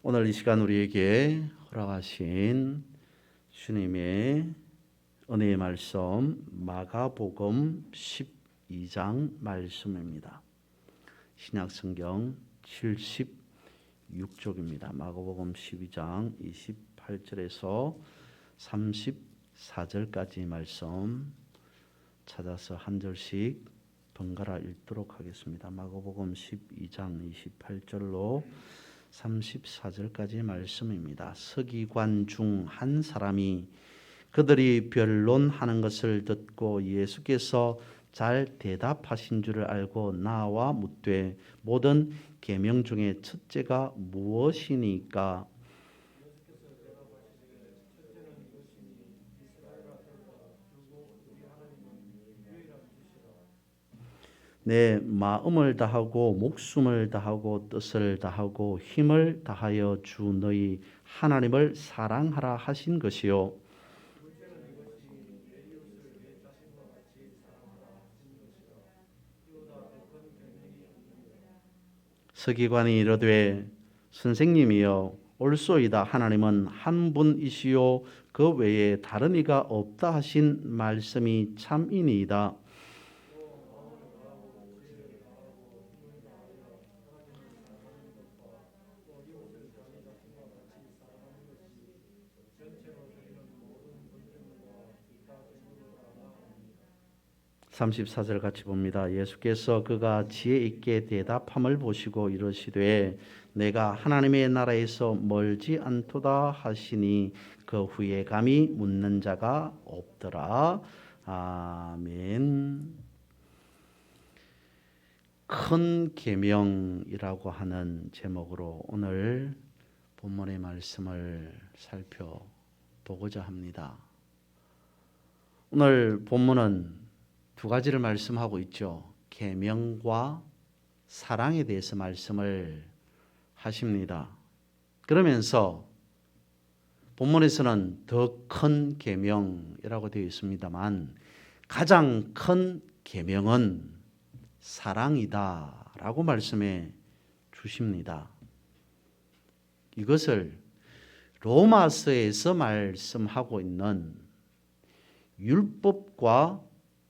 오늘 이 시간 우리에게 허락하신 주님의 은혜의 말씀 마가복음 12장 말씀입니다. 신약성경 76쪽입니다. 마가복음 12장 28절에서 34절까지 말씀 찾아서 한 절씩 번갈아 읽도록 하겠습니다. 마가복음 12장 28절로 34절까지 말씀입니다. 서기관 중 한 사람이 그들이 변론하는 것을 듣고 예수께서 잘 대답하신 줄을 알고 나와 묻되 모든 계명 중에 첫째가 무엇이니까? 내 마음을 다하고 목숨을 다하고 뜻을 다하고 힘을 다하여 주 너희 하나님을 사랑하라 하신 것이요. 서기관이 이르되 선생님이여 옳소이다. 하나님은 한 분이시요 그 외에 다른 이가 없다 하신 말씀이 참이니이다. 삼십사 절 같이 봅니다. 예수께서 그가 지혜 있게 대답함을 보시고 이르시되 내가 하나님의 나라에서 멀지 않도다 하시니 그 후에 감히 묻는 자가 없더라. 아멘. 큰 계명이라고 하는 제목으로 오늘 본문의 말씀을 살펴보고자 합니다. 오늘 본문은 두 가지를 말씀하고 있죠. 계명과 사랑에 대해서 말씀을 하십니다. 그러면서 본문에서는 더 큰 계명이라고 되어 있습니다만 가장 큰 계명은 사랑이다라고 말씀해 주십니다. 이것을 로마서에서 말씀하고 있는 율법과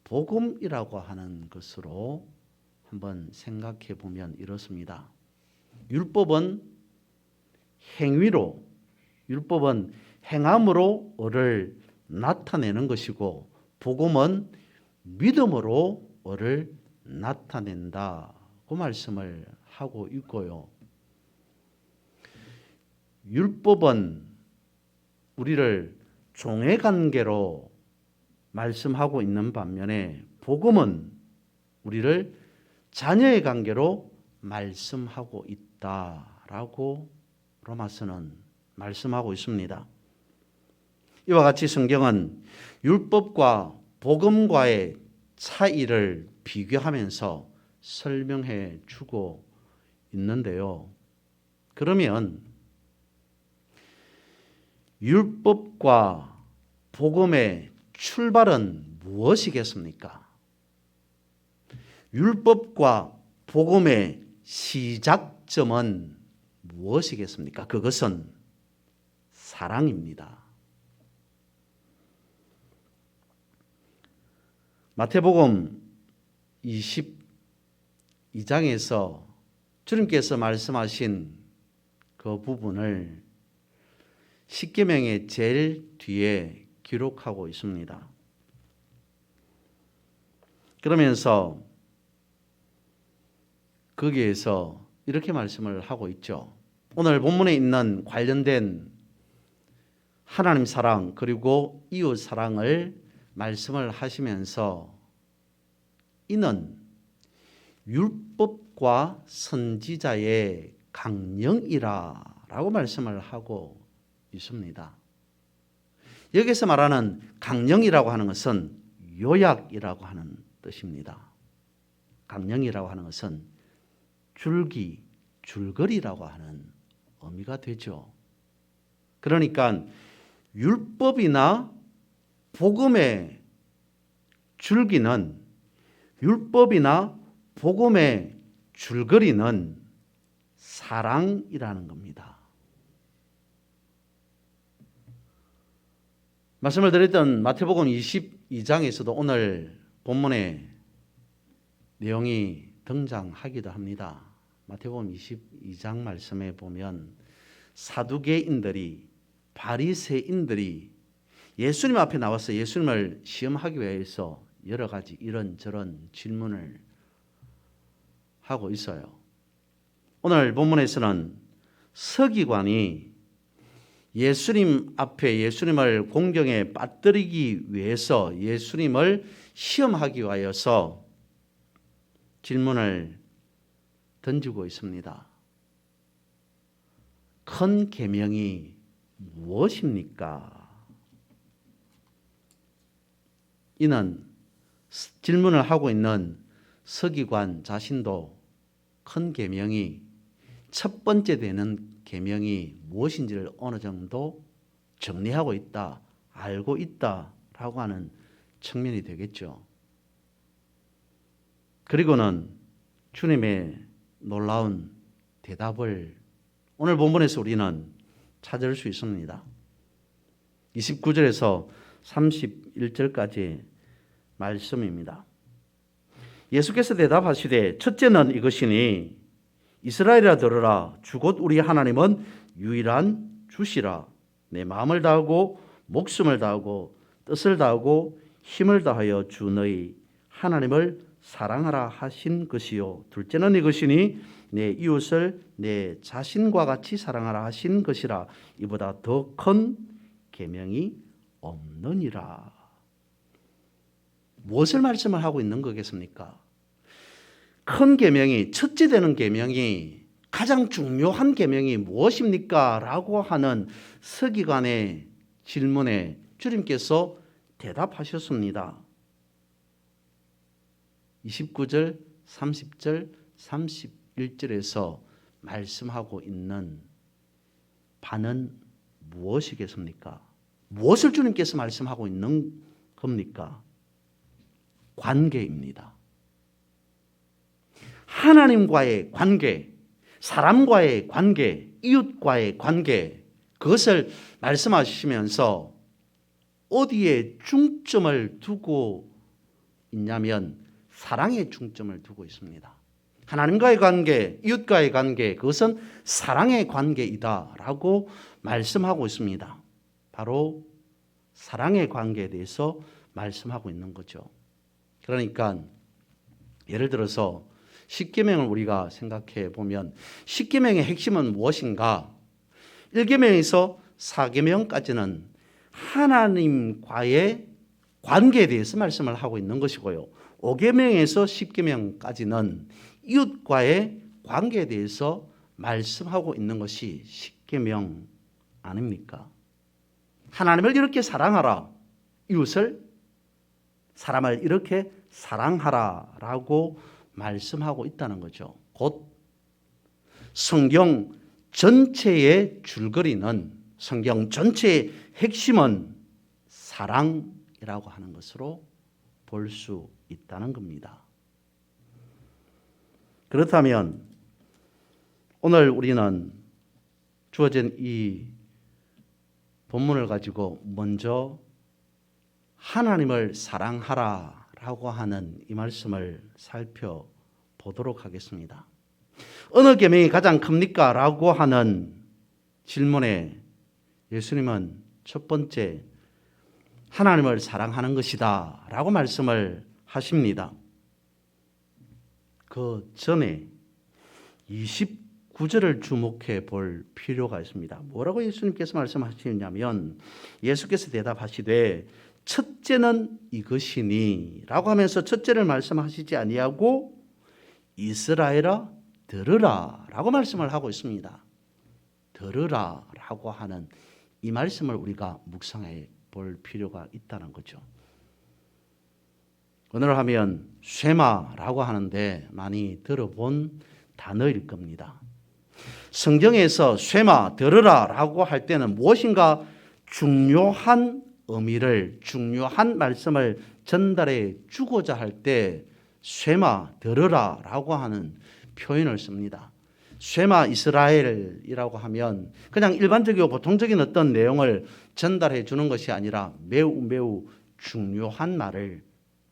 복음이라고 하는 것으로 한번 생각해 보면 이렇습니다. 율법은 행위로, 율법은 행함으로 을을 나타내는 것이고 복음은 믿음으로 을을 나타낸다고 말씀을 하고 있고요. 율법은 우리를 종의 관계로 말씀하고 있는 반면에 복음은 우리를 자녀의 관계로 말씀하고 있다라고 로마서는 말씀하고 있습니다. 이와 같이 성경은 율법과 복음과의 차이를 비교하면서 설명해 주고 있는데요. 그러면 율법과 복음의 출발은 무엇이겠습니까? 율법과 복음의 시작점은 무엇이겠습니까? 그것은 사랑입니다. 마태복음 22장에서 주님께서 말씀하신 그 부분을 십계명의 제일 뒤에 기록하고 있습니다. 그러면서 거기에서 이렇게 말씀을 하고 있죠. 오늘 본문에 있는 관련된 하나님 사랑 그리고 이웃 사랑을 말씀을 하시면서 이는 율법과 선지자의 강령이라라고 말씀을 하고 있습니다. 여기서 말하는 강령이라고 하는 것은 요약이라고 하는 뜻입니다. 강령이라고 하는 것은 줄기, 줄거리라고 하는 의미가 되죠. 그러니까 율법이나 복음의 줄기는, 율법이나 복음의 줄거리는 사랑이라는 겁니다. 말씀을 드렸던 마태복음 22장에서도 오늘 본문에 내용이 등장하기도 합니다. 마태복음 22장 말씀에 보면 사두개인들이, 바리새인들이 예수님 앞에 나와서 예수님을 시험하기 위해서 여러 가지 이런저런 질문을 하고 있어요. 오늘 본문에서는 서기관이 예수님 앞에 예수님을 공경에 빠뜨리기 위해서 예수님을 시험하기 위하여서 질문을 던지고 있습니다. 큰 계명이 무엇입니까? 이는 질문을 하고 있는 서기관 자신도 큰 계명이 첫 번째 되는 계명이 무엇인지를 어느 정도 정리하고 있다, 알고 있다라고 하는 측면이 되겠죠. 그리고는 주님의 놀라운 대답을 오늘 본문에서 우리는 찾을 수 있습니다. 29절에서 31절까지 말씀입니다. 예수께서 대답하시되 첫째는 이것이니 이스라엘아 들으라. 주 곧 우리 하나님은 유일한 주시라. 내 마음을 다하고 목숨을 다하고 뜻을 다하고 힘을 다하여 주 너희 하나님을 사랑하라 하신 것이요. 둘째는 이것이니 내 이웃을 내 자신과 같이 사랑하라 하신 것이라. 이보다 더 큰 계명이 없느니라. 무엇을 말씀을 하고 있는 거겠습니까? 큰 계명이, 첫째 되는 계명이, 가장 중요한 계명이 무엇입니까? 라고 하는 서기관의 질문에 주님께서 대답하셨습니다. 29절, 30절, 31절에서 말씀하고 있는 바는 무엇이겠습니까? 무엇을 주님께서 말씀하고 있는 겁니까? 관계입니다. 하나님과의 관계, 사람과의 관계, 이웃과의 관계, 그것을 말씀하시면서 어디에 중점을 두고 있냐면 사랑에 중점을 두고 있습니다. 하나님과의 관계, 이웃과의 관계, 그것은 사랑의 관계이다라고 말씀하고 있습니다. 바로 사랑의 관계에 대해서 말씀하고 있는 거죠. 그러니까 예를 들어서 십계명을 우리가 생각해 보면 십계명의 핵심은 무엇인가? 1계명에서 4계명까지는 하나님과의 관계에 대해서 말씀을 하고 있는 것이고요. 5계명에서 10계명까지는 이웃과의 관계에 대해서 말씀하고 있는 것이 십계명 아닙니까? 하나님을 이렇게 사랑하라, 이웃을, 사람을 이렇게 사랑하라라고 말씀하고 있다는 거죠. 곧 성경 전체의 줄거리는, 성경 전체의 핵심은 사랑이라고 하는 것으로 볼 수 있다는 겁니다. 그렇다면 오늘 우리는 주어진 이 본문을 가지고 먼저 하나님을 사랑하라라고 하는 이 말씀을 살펴보도록 하겠습니다. 어느 계명이 가장 큽니까? 라고 하는 질문에 예수님은 첫 번째 하나님을 사랑하는 것이다 라고 말씀을 하십니다. 그 전에 29절을 주목해 볼 필요가 있습니다. 뭐라고 예수님께서 말씀하시냐면 예수께서 대답하시되 첫째는 이것이니 라고 하면서 첫째를 말씀하시지 아니하고 이스라엘아 들으라 라고 말씀을 하고 있습니다. 들으라 라고 하는 이 말씀을 우리가 묵상해 볼 필요가 있다는 거죠. 오늘 하면 쉐마라고 하는데 많이 들어본 단어일 겁니다. 성경에서 쉐마, 들으라 라고 할 때는 무엇인가 중요한 의미를, 중요한 말씀을 전달해 주고자 할 때 쉐마, 들으라 라고 하는 표현을 씁니다. 쉐마 이스라엘이라고 하면 그냥 일반적이고 보통적인 어떤 내용을 전달해 주는 것이 아니라 매우 매우 중요한 말을,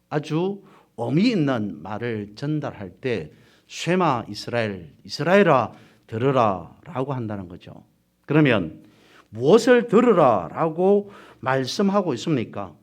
아주 의미 있는 말을 전달할 때 쉐마 이스라엘, 이스라엘아 들으라 라고 한다는 거죠. 그러면 무엇을 들으라 라고 말씀하고 있습니까?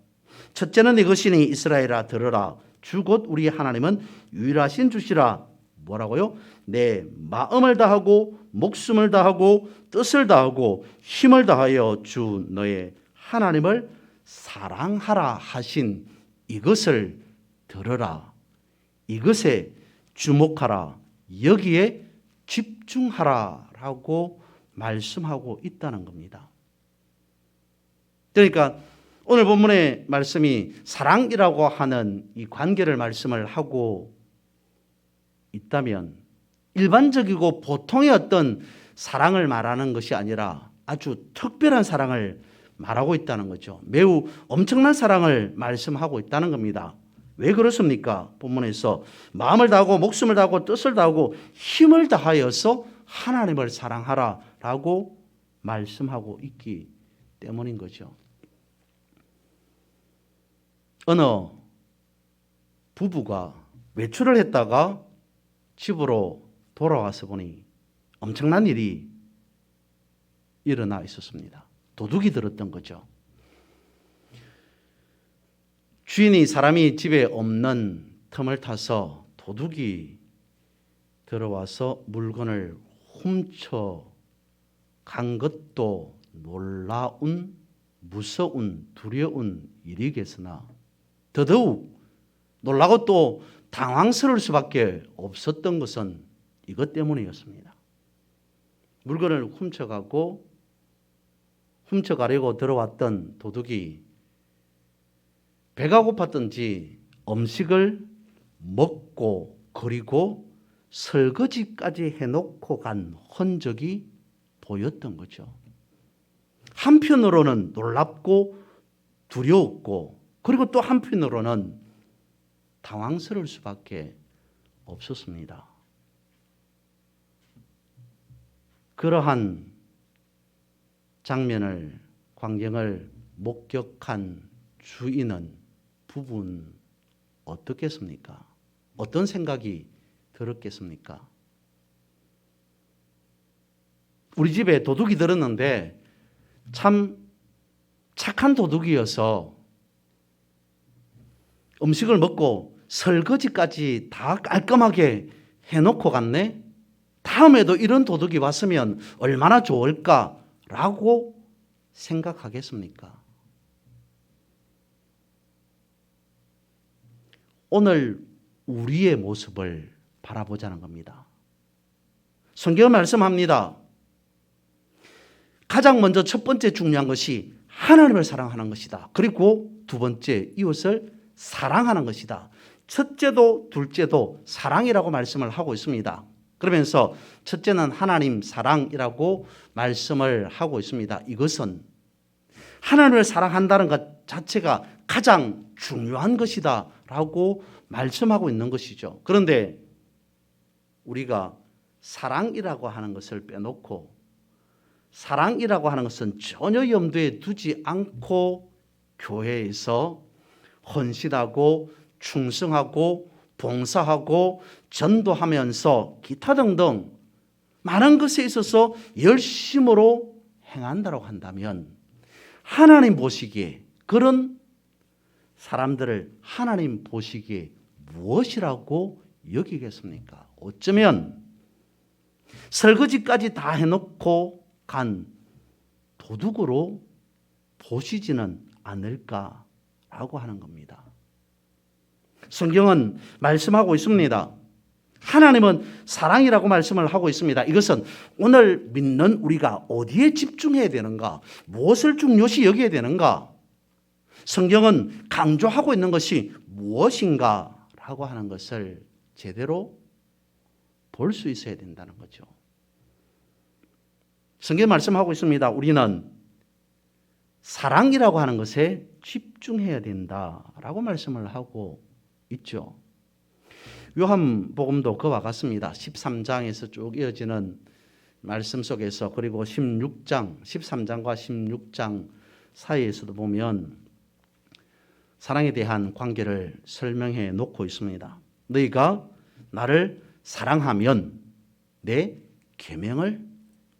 첫째는 이것이니 이스라엘아 들으라. 주 곧 우리 하나님은 유일하신 주시라. 뭐라고요? 내 마음을 다하고 목숨을 다하고 뜻을 다하고 힘을 다하여 주 너의 하나님을 사랑하라 하신 이것을 들으라. 이것에 주목하라. 여기에 집중하라 라고 말씀하고 있다는 겁니다. 그러니까 오늘 본문의 말씀이 사랑이라고 하는 이 관계를 말씀을 하고 있다면 일반적이고 보통의 어떤 사랑을 말하는 것이 아니라 아주 특별한 사랑을 말하고 있다는 거죠. 매우 엄청난 사랑을 말씀하고 있다는 겁니다. 왜 그렇습니까? 본문에서 마음을 다하고 목숨을 다하고 뜻을 다하고 힘을 다하여서 하나님을 사랑하라 라고 말씀하고 있기 때문인 거죠. 어느 부부가 외출을 했다가 집으로 돌아와서 보니 엄청난 일이 일어나 있었습니다. 도둑이 들었던 거죠. 주인이 사람이 집에 없는 틈을 타서 도둑이 들어와서 물건을 훔쳐 간 것도 놀라운, 무서운, 두려운 일이겠으나 더더욱 놀라고 또 당황스러울 수밖에 없었던 것은 이것 때문이었습니다. 물건을 훔쳐가려고 들어왔던 도둑이 배가 고팠던지 음식을 먹고 그리고 설거지까지 해놓고 간 흔적이 보였던 거죠. 한편으로는 놀랍고 두려웠고 그리고 또 한편으로는 당황스러울 수밖에 없었습니다. 그러한 장면을, 광경을 목격한 주인은, 부부는 어떻겠습니까? 어떤 생각이 들었겠습니까? 우리 집에 도둑이 들었는데 참 착한 도둑이어서 음식을 먹고 설거지까지 다 깔끔하게 해놓고 갔네? 다음에도 이런 도둑이 왔으면 얼마나 좋을까라고 생각하겠습니까? 오늘 우리의 모습을 바라보자는 겁니다. 성경은 말씀합니다. 가장 먼저 첫 번째 중요한 것이 하나님을 사랑하는 것이다. 그리고 두 번째 이웃을 사랑하는 것이다. 첫째도 둘째도 사랑이라고 말씀을 하고 있습니다. 그러면서 첫째는 하나님 사랑이라고 말씀을 하고 있습니다. 이것은 하나님을 사랑한다는 것 자체가 가장 중요한 것이다 라고 말씀하고 있는 것이죠. 그런데 우리가 사랑이라고 하는 것을 빼놓고 사랑이라고 하는 것은 전혀 염두에 두지 않고 교회에서 헌신하고 충성하고 봉사하고 전도하면서 기타 등등 많은 것에 있어서 열심으로 행한다고 한다면 하나님 보시기에, 그런 사람들을 하나님 보시기에 무엇이라고 여기겠습니까? 어쩌면 설거지까지 다 해놓고 간 도둑으로 보시지는 않을까라고 하는 겁니다. 성경은 말씀하고 있습니다. 하나님은 사랑이라고 말씀을 하고 있습니다. 이것은 오늘 믿는 우리가 어디에 집중해야 되는가, 무엇을 중요시 여겨야 되는가, 성경은 강조하고 있는 것이 무엇인가 라고 하는 것을 제대로 볼 수 있어야 된다는 거죠. 성경 말씀하고 있습니다. 우리는 사랑이라고 하는 것에 집중해야 된다라고 말씀을 하고 있죠. 요한복음도 그와 같습니다. 13장에서 쭉 이어지는 말씀 속에서 그리고 16장, 13장과 16장 사이에서도 보면 사랑에 대한 관계를 설명해 놓고 있습니다. 너희가 나를 사랑하면 내 계명을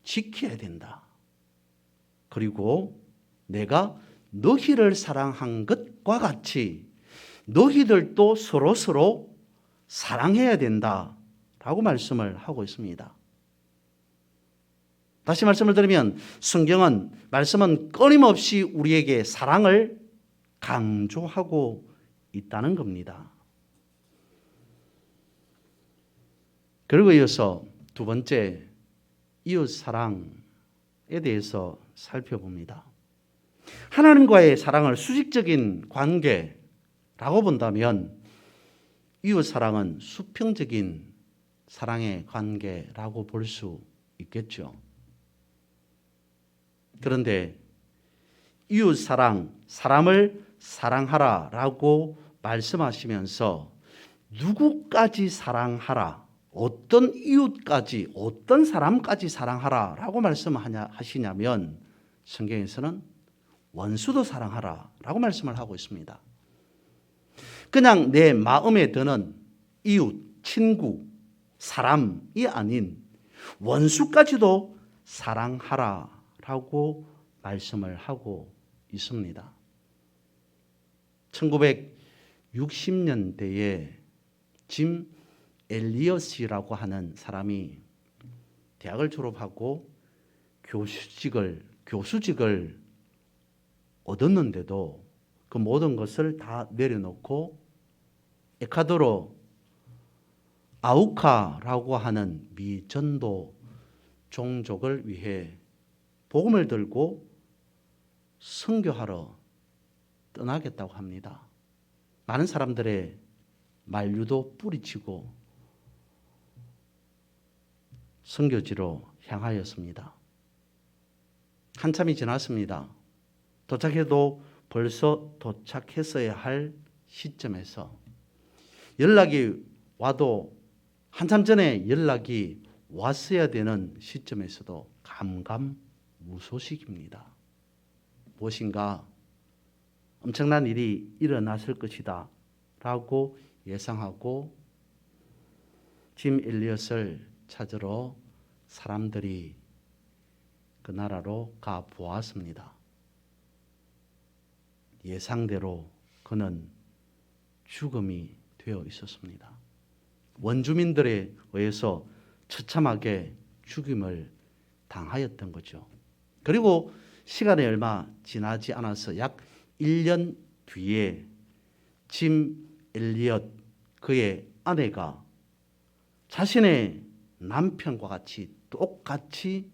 지켜야 된다. 그리고 내가 너희를 사랑한 것과 같이 너희들도 서로 사랑해야 된다라고 말씀을 하고 있습니다. 다시 말씀을 드리면 성경은 말씀은 끊임없이 우리에게 사랑을 강조하고 있다는 겁니다. 그리고 이어서 두 번째 이웃 사랑에 대해서 살펴봅니다. 하나님과의 사랑을 수직적인 관계라고 본다면 이웃 사랑은 수평적인 사랑의 관계라고 볼 수 있겠죠. 그런데 이웃 사랑, 사람을 사랑하라라고 말씀하시면서 누구까지 사랑하라, 어떤 이웃까지, 어떤 사람까지 사랑하라라고 말씀하시냐면 성경에서는 원수도 사랑하라라고 말씀을 하고 있습니다. 그냥 내 마음에 드는 이웃, 친구, 사람이 아닌 원수까지도 사랑하라라고 말씀을 하고 있습니다. 1960년대에 짐 엘리엇이라고 하는 사람이 대학을 졸업하고 교수직을 얻었는데도 그 모든 것을 다 내려놓고 에콰도르 아우카라고 하는 미전도 종족을 위해 복음을 들고 선교하러 떠나겠다고 합니다. 많은 사람들의 만류도 뿌리치고 선교지로 향하였습니다. 한참이 지났습니다. 도착해도 벌써 도착했어야 할 시점에서 연락이 와도 한참 전에 연락이 왔어야 되는 시점에서도 감감무소식입니다. 무엇인가 엄청난 일이 일어났을 것이다 라고 예상하고 짐 엘리엇을 찾으러 사람들이 그 나라로 가 보았습니다. 예상대로 그는 죽음이 되어 있었습니다. 원주민들에 의해서 처참하게 죽임을 당하였던 거죠. 그리고 시간이 얼마 지나지 않아서 약 1년 뒤에 짐 엘리엇 그의 아내가 자신의 남편과 같이 똑같이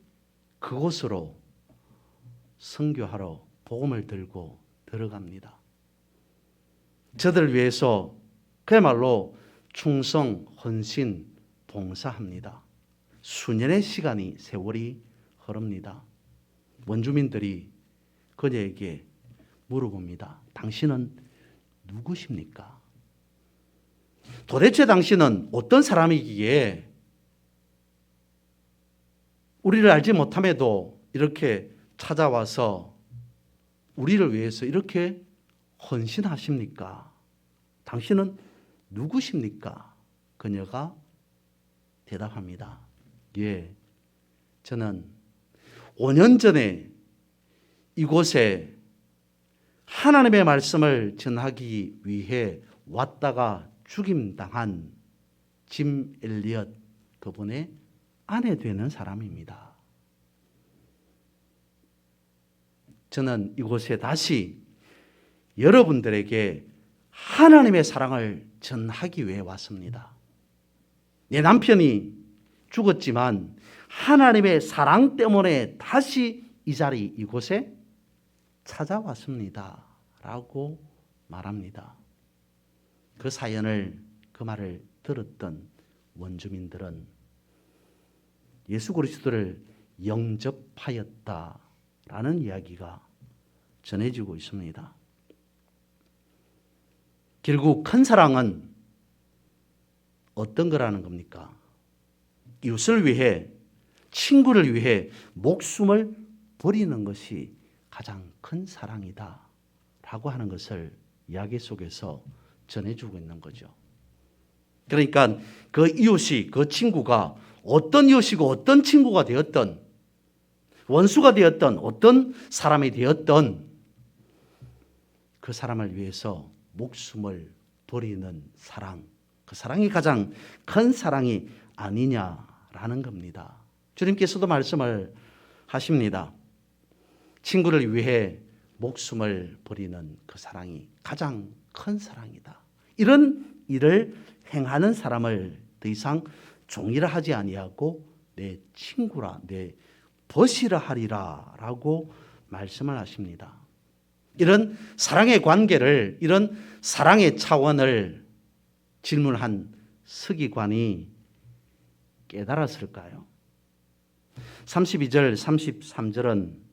그곳으로 선교하러 복음을 들고 들어갑니다. 저들을 위해서 그야말로 충성, 헌신, 봉사합니다. 수년의 시간이 세월이 흐릅니다. 원주민들이 그녀에게 물어봅니다. 당신은 누구십니까? 도대체 당신은 어떤 사람이기에 우리를 알지 못함에도 이렇게 찾아와서 우리를 위해서 이렇게 헌신하십니까? 당신은 누구십니까? 그녀가 대답합니다. 예, 저는 5년 전에 이곳에 하나님의 말씀을 전하기 위해 왔다가 죽임당한 짐 엘리엇 그분의 아내 되는 사람입니다. 저는 이곳에 다시 여러분들에게 하나님의 사랑을 전하기 위해 왔습니다. 내 남편이 죽었지만 하나님의 사랑 때문에 다시 이 자리 이곳에 찾아왔습니다. 라고 말합니다. 그 사연을, 그 말을 들었던 원주민들은 예수 그리스도를 영접하였다라는 이야기가 전해지고 있습니다. 결국 큰 사랑은 어떤 거라는 겁니까? 이웃을 위해, 친구를 위해 목숨을 버리는 것이 가장 큰 사랑이다 라고 하는 것을 이야기 속에서 전해주고 있는 거죠. 그러니까 그 이웃이, 그 친구가 어떤 이웃이고 어떤 친구가 되었던, 원수가 되었던, 어떤 사람이 되었던 그 사람을 위해서 목숨을 버리는 사랑, 그 사랑이 가장 큰 사랑이 아니냐라는 겁니다. 주님께서도 말씀을 하십니다. 친구를 위해 목숨을 버리는 그 사랑이 가장 큰 사랑이다. 이런 일을 행하는 사람을 더 이상 종이라 하지 아니하고 내 친구라, 내 벗이라 하리라 라고 말씀을 하십니다. 이런 사랑의 관계를, 이런 사랑의 차원을 질문한 서기관이 깨달았을까요? 32절, 33절은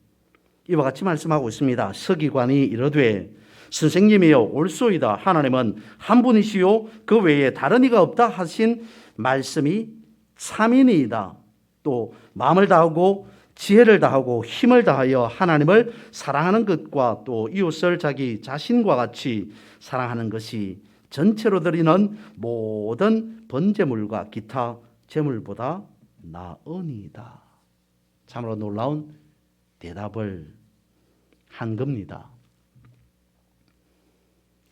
이와 같이 말씀하고 있습니다. 서기관이 이르되 선생님이여 옳소이다. 하나님은 한 분이시요 그 외에 다른 이가 없다 하신 말씀이 참이니이다. 또 마음을 다하고 지혜를 다하고 힘을 다하여 하나님을 사랑하는 것과 또 이웃을 자기 자신과 같이 사랑하는 것이 전체로 드리는 모든 번제물과 기타 제물보다 나으니이다. 참으로 놀라운 대답을 한 겁니다.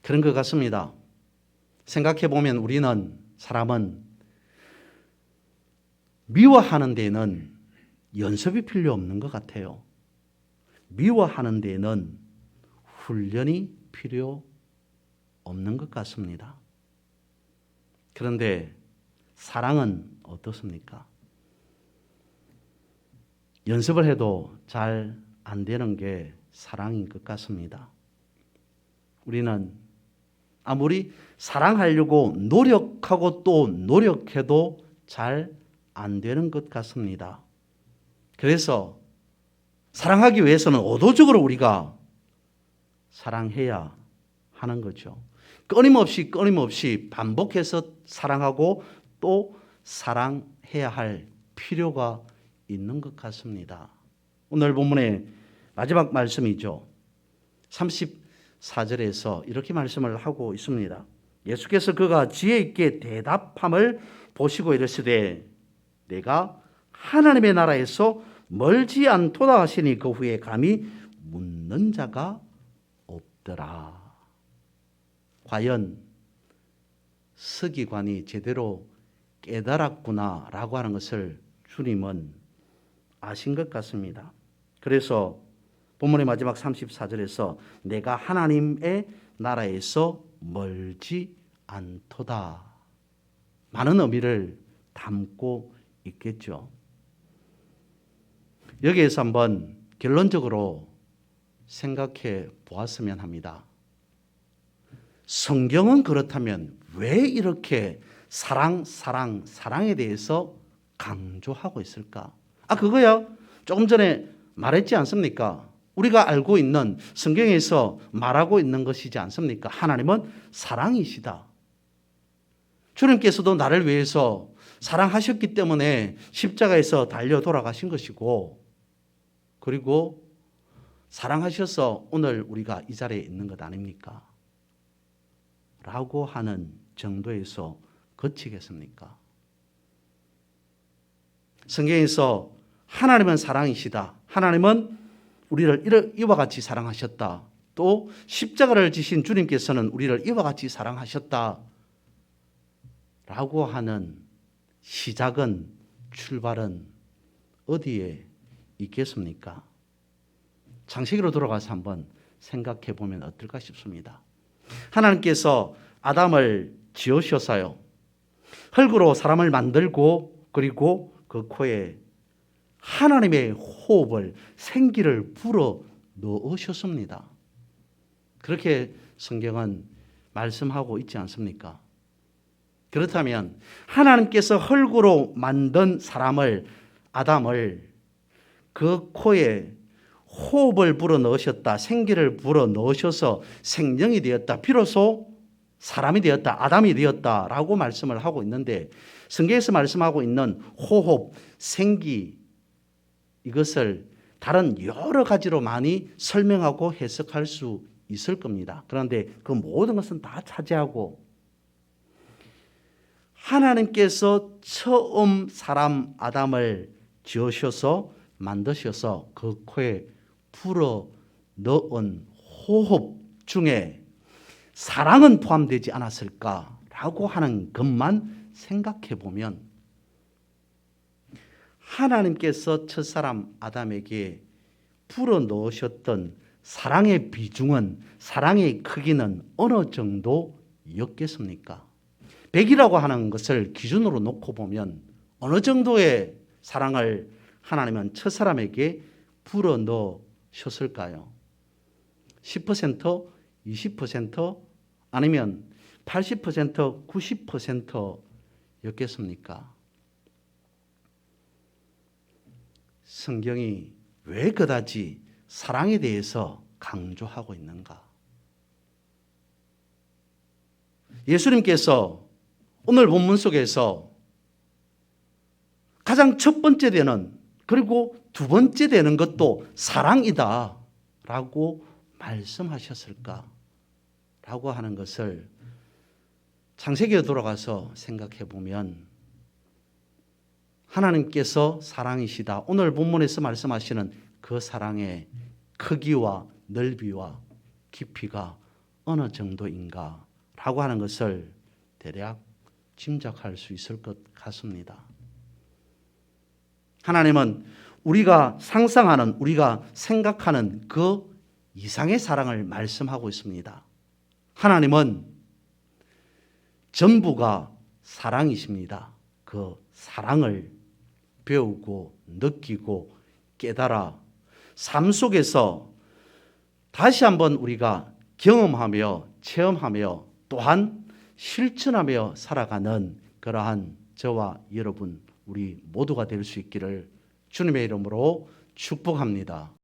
그런 것 같습니다. 생각해 보면 우리는, 사람은 미워하는 데는 연습이 필요 없는 것 같아요. 미워하는 데는 훈련이 필요 없는 것 같습니다. 그런데 사랑은 어떻습니까? 연습을 해도 잘 안 되는 게 사랑인 것 같습니다. 우리는 아무리 사랑하려고 노력하고 또 노력해도 잘 안 되는 것 같습니다. 그래서 사랑하기 위해서는 의도적으로 우리가 사랑해야 하는 거죠. 끊임없이 반복해서 사랑하고 또 사랑해야 할 필요가 있는 것 같습니다. 오늘 본문의 마지막 말씀이죠. 34절에서 이렇게 말씀을 하고 있습니다. 예수께서 그가 지혜 있게 대답함을 보시고 이르시되 내가 하나님의 나라에서 멀지 않도다 하시니 그 후에 감히 묻는 자가 없더라. 과연 서기관이 제대로 깨달았구나라고 하는 것을 주님은 아신 것 같습니다. 그래서 본문의 마지막 34절에서 내가 하나님의 나라에서 멀지 않도다. 많은 의미를 담고 있겠죠. 여기에서 한번 결론적으로 생각해 보았으면 합니다. 성경은 그렇다면 왜 이렇게 사랑에 대해서 강조하고 있을까? 그거야 조금 전에 말했지 않습니까? 우리가 알고 있는 성경에서 말하고 있는 것이지 않습니까? 하나님은 사랑이시다. 주님께서도 나를 위해서 사랑하셨기 때문에 십자가에서 달려 돌아가신 것이고, 그리고 사랑하셔서 오늘 우리가 이 자리에 있는 것 아닙니까? 라고 하는 정도에서 그치겠습니까? 성경에서 하나님은 사랑이시다. 하나님은 우리를 이와 같이 사랑하셨다. 또 십자가를 지신 주님께서는 우리를 이와 같이 사랑하셨다. 라고 하는 시작은, 출발은 어디에 있겠습니까? 창세기로 돌아가서 한번 생각해 보면 어떨까 싶습니다. 하나님께서 아담을 지으셔서요, 흙으로 사람을 만들고, 그리고 그 코에 하나님의 호흡을, 생기를 불어 넣으셨습니다. 그렇게 성경은 말씀하고 있지 않습니까? 그렇다면 하나님께서 흙으로 만든 사람을, 아담을 그 코에 호흡을 불어 넣으셨다, 생기를 불어 넣으셔서 생명이 되었다. 비로소 사람이 되었다, 아담이 되었다라고 말씀을 하고 있는데 성경에서 말씀하고 있는 호흡, 생기 이것을 다른 여러 가지로 많이 설명하고 해석할 수 있을 겁니다. 그런데 그 모든 것은 다 차지하고 하나님께서 처음 사람 아담을 지으셔서 만드셔서 그 코에 불어 넣은 호흡 중에 사랑은 포함되지 않았을까라고 하는 것만 생각해 보면 하나님께서 첫사람 아담에게 불어 넣으셨던 사랑의 비중은, 사랑의 크기는 어느 정도였겠습니까? 100이라고 하는 것을 기준으로 놓고 보면 어느 정도의 사랑을 하나님은 첫사람에게 불어 넣으셨을까요? 10%, 20%, 아니면 80%, 90%였겠습니까? 성경이 왜 그다지 사랑에 대해서 강조하고 있는가? 예수님께서 오늘 본문 속에서 가장 첫 번째 되는, 그리고 두 번째 되는 것도 사랑이다 라고 말씀하셨을까? 라고 하는 것을 창세기에 돌아가서 생각해 보면 하나님께서 사랑이시다, 오늘 본문에서 말씀하시는 그 사랑의 크기와 넓이와 깊이가 어느 정도인가 라고 하는 것을 대략 짐작할 수 있을 것 같습니다. 하나님은 우리가 상상하는, 우리가 생각하는 그 이상의 사랑을 말씀하고 있습니다. 하나님은 전부가 사랑이십니다. 그 사랑을 배우고 느끼고 깨달아 삶 속에서 다시 한번 우리가 경험하며 체험하며 또한 실천하며 살아가는 그러한 저와 여러분 우리 모두가 될 수 있기를 주님의 이름으로 축복합니다.